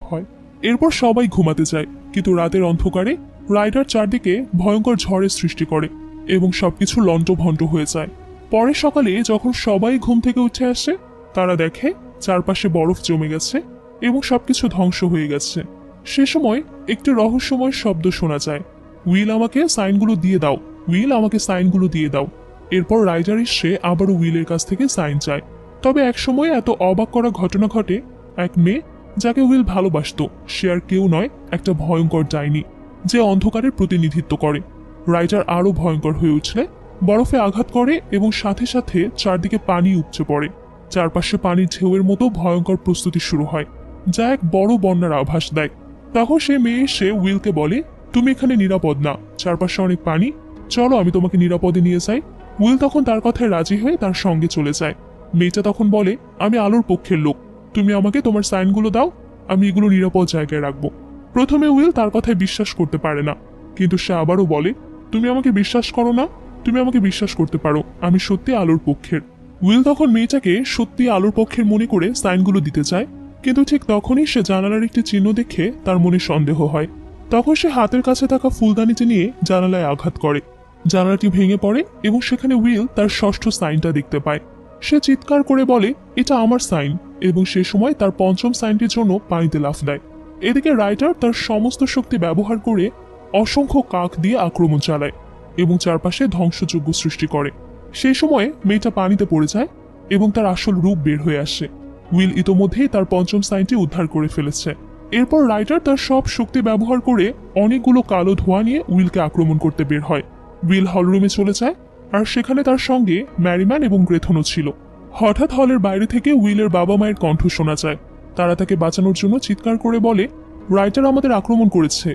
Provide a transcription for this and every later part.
হয়। এরপর সবাই ঘুমাতে যায়, কিন্তু রাতের অন্ধকারে রাইডার চারদিকে ভয়ঙ্কর ঝড়ের সৃষ্টি করে এবং সবকিছু লন্ডভন্ড হয়ে যায়। পরের সকালে যখন সবাই ঘুম থেকে উঠে আসে, তারা দেখে চারপাশে বরফ জমে গেছে এবং সবকিছু ধ্বংস হয়ে গেছে। সে সময় একটি রহস্যময় শব্দ শোনা যায়, উইল আমাকে সাইনগুলো দিয়ে দাও, উইল আমাকে সাইনগুলো দিয়ে দাও। এরপর রাইডার এসে আবারও উইলের কাছ থেকে সাইন চায়। তবে একসময় এত অবাক করা ঘটনা ঘটে, এক মেয়ে যাকে উইল ভালোবাসত, সে আর কেউ নয়, একটা ভয়ঙ্কর ডাইনি, যে অন্ধকারের প্রতিনিধিত্ব করে। রাইডার আরো ভয়ঙ্কর হয়ে উঠলে বরফে আঘাত করে এবং সাথে সাথে চারদিকে পানি উপচে পড়ে। চারপাশে পানির ঢেউয়ের মতো ভয়ঙ্কর প্রস্তুতি শুরু হয়, যা এক বড় বন্যার আভাস দেয়। তখন সে মেয়ে এসে উইলকে বলে, তুমি এখানে নিরাপদ না, চারপাশে অনেক পানি, চলো আমি তোমাকে নিরাপদে নিয়ে যাই। উইল তখন তার কথায় রাজি হয়ে তার সঙ্গে চলে যায়। মেয়েটা তখন বলে, আমি আলোর পক্ষের লোক, তুমি আমাকে তোমার সাইনগুলো দাও, আমি এগুলো নিরাপদ জায়গায় রাখবো। প্রথমে উইল তার কথায় বিশ্বাস করতে পারে না, কিন্তু সে আবারও বলে, তুমি আমাকে বিশ্বাস করো না, তুমি আমাকে বিশ্বাস করতে পারো, আমি সত্যি আলোর পক্ষের। উইল তখন মেয়েটাকে সত্যি আলোর পক্ষের মনে করে সাইনগুলো দিতে চায়, কিন্তু ঠিক তখনই সে জানালার একটি চিহ্ন দেখে তার মনে সন্দেহ হয়। তখন সে হাতের কাছে থাকা ফুলদানিটি নিয়ে জানালায় আঘাত করে। জানালাটি ভেঙে পড়ে এবং সেখানে উইল তার ষষ্ঠ সাইনটা দেখতে পায়। সে চিৎকার করে বলে, এটা আমার সাইন, এবং সে সময় তার পঞ্চম সাইনটির জন্য পানিতে লাফ দেয়। এদিকে রাইডার তার সমস্ত শক্তি ব্যবহার করে অসংখ্য কাক দিয়ে আক্রমণ চালায় এবং চারপাশে ধ্বংসযজ্ঞ সৃষ্টি করে। সেই সময়ে মেয়েটা পানিতে পড়ে যায় এবং তার আসল রূপ বের হয়ে আসে। উইল ইতোমধ্যেই তার পঞ্চম সাইনটি উদ্ধার করে ফেলেছে। এরপর রাইডার তার সব শক্তি ব্যবহার করে অনেকগুলো কালো ধোঁয়া নিয়ে উইলকে আক্রমণ করতে বের হয়। উইল হলরুমে চলে যায়, আর সেখানে তার সঙ্গে ম্যারিম্যান এবং গ্রেথনও ছিল। হঠাৎ হলের বাইরে থেকে উইলের বাবা মায়ের কণ্ঠ শোনা যায়। তারা তাকে বাঁচানোর জন্য চিৎকার করে বলে, রাইডার আমাদের আক্রমণ করেছে।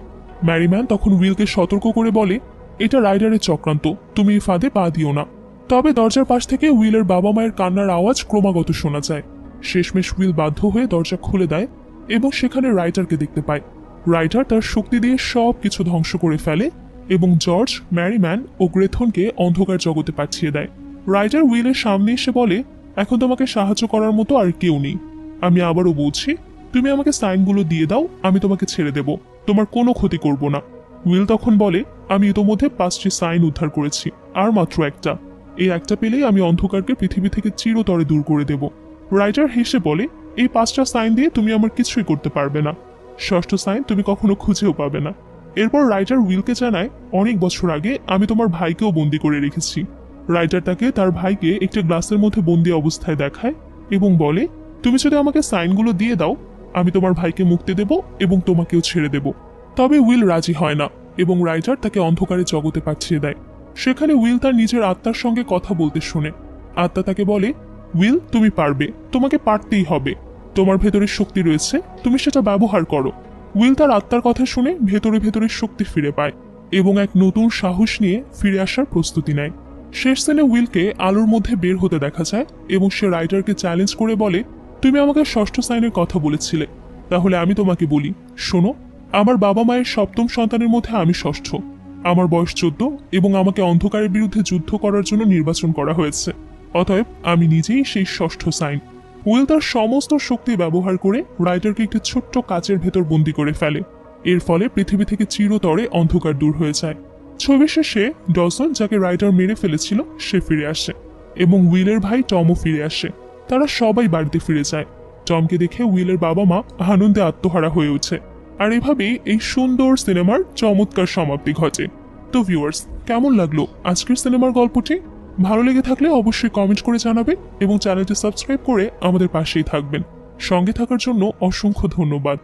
ম্যারিম্যান তখন উইলকে সতর্ক করে বলে, এটা রাইডারের চক্রান্ত, তুমি এই ফাঁদে পা দিও না। তবে দরজার পাশ থেকে উইলের বাবা মায়ের কান্নার আওয়াজ ক্রমাগত শোনা যায়। শেষমেশ উইল বাধ্য হয়ে দরজা খুলে দেয় এবং সেখানে রাইডারকে দেখতে পায়। রাইডার তার শক্তি দিয়ে সব কিছু ধ্বংস করে ফেলে এবং জর্জ, ম্যারিম্যান ও গ্রেথনকে অন্ধকার জগতে পাঠিয়ে দেয়। রাইডার উইলের সামনে এসে বলে, এখন তোমাকে সাহায্য করার মতো আর কেউ নেই। আমি আবারও বলছি, তুমি আমাকে সাইনগুলো দিয়ে দাও, আমি তোমাকে ছেড়ে দেব, তোমার কোনো ক্ষতি করব না। উইল তখন বলে, আমি ইতোমধ্যে 5টি সাইন উদ্ধার করেছি, আর মাত্র একটা। এই একটা পেলেই আমি অন্ধকারকে পৃথিবী থেকে চিরতরে দূর করে দেব। রাইডার হেসে বলে, এই 5টা সাইন দিয়ে তুমি আমার কিছুই করতে পারবে না। ষষ্ঠ সাইন তুমি কখনো খুঁজেও পাবে না। এরপর রাইডার উইলকে জানায়, অনেক বছর আগে আমি তোমার ভাইকেও বন্দি করে রেখেছি। রাইডার তাকে তার ভাইকে একটি গ্লাসের মধ্যে বন্দি অবস্থায় দেখায় এবং বলে, তুমি যদি আমাকে সাইনগুলো দিয়ে দাও, আমি তোমার ভাইকে মুক্তি দেব এবং তোমাকেও ছেড়ে দেব। তবে উইল রাজি হয় না এবং রাইডার তাকে অন্ধকারে জগতে পাঠিয়ে দেয়। সেখানে উইল তার নিজের আত্মার সঙ্গে কথা বলতে শোনে। আত্মা তাকে বলে, উইল তুমি পারবে, তোমাকে পারতেই হবে, তোমার ভেতরে শক্তি রয়েছে, তুমি সেটা ব্যবহার করো। উইল তার আত্মার কথা শুনে ভেতরে ভেতরে শক্তি ফিরে পায় এবং এক নতুন সাহস নিয়ে ফিরে আসার প্রস্তুতি নেয়। শেষ সিনে উইলকে আলোর মধ্যে বের হতে দেখা যায় এবং সে রাইডারকে চ্যালেঞ্জ করে বলে, তুমি আমাকে ষষ্ঠ সাইনের কথা বলেছিলে, তাহলে আমি তোমাকে বলি, শোনো, আমার বাবা মায়ের সপ্তম সন্তানের মধ্যে আমি ষষ্ঠ। আমার বয়স 14 এবং আমাকে অন্ধকারের বিরুদ্ধে যুদ্ধ করার জন্য নির্বাচন করা হয়েছে। অতএব আমি নিজেই সেই ষষ্ঠ সাইন। উইল তার সমস্ত শক্তি ব্যবহার করে রাইডারকে একটি ছোট্ট কাচের ভেতর বন্দি করে ফেলে। এর ফলে পৃথিবী থেকে চিরতরে অন্ধকার দূর হয়ে যায়। ছবি শেষে ডজন, যাকে রাইডার মেরে ফেলেছিল, সে ফিরে আসে এবং উইলের ভাই টমও ফিরে আসে। তারা সবাই বাড়িতে ফিরে যায়। টমকে দেখে উইলের বাবা মা আনন্দে আত্মহারা হয়ে ওঠে। আর এভাবেই এই সুন্দর সিনেমার চমৎকার সমাপ্তি ঘটে। তো ভিউয়ার্স, কেমন লাগলো আজকের সিনেমার গল্পটি? ভালো লেগে থাকলে অবশ্যই কমেন্ট করে জানাবেন এবং চ্যানেলটি সাবস্ক্রাইব করে আমাদের পাশেই থাকবেন। সঙ্গে থাকার জন্য অসংখ্য ধন্যবাদ।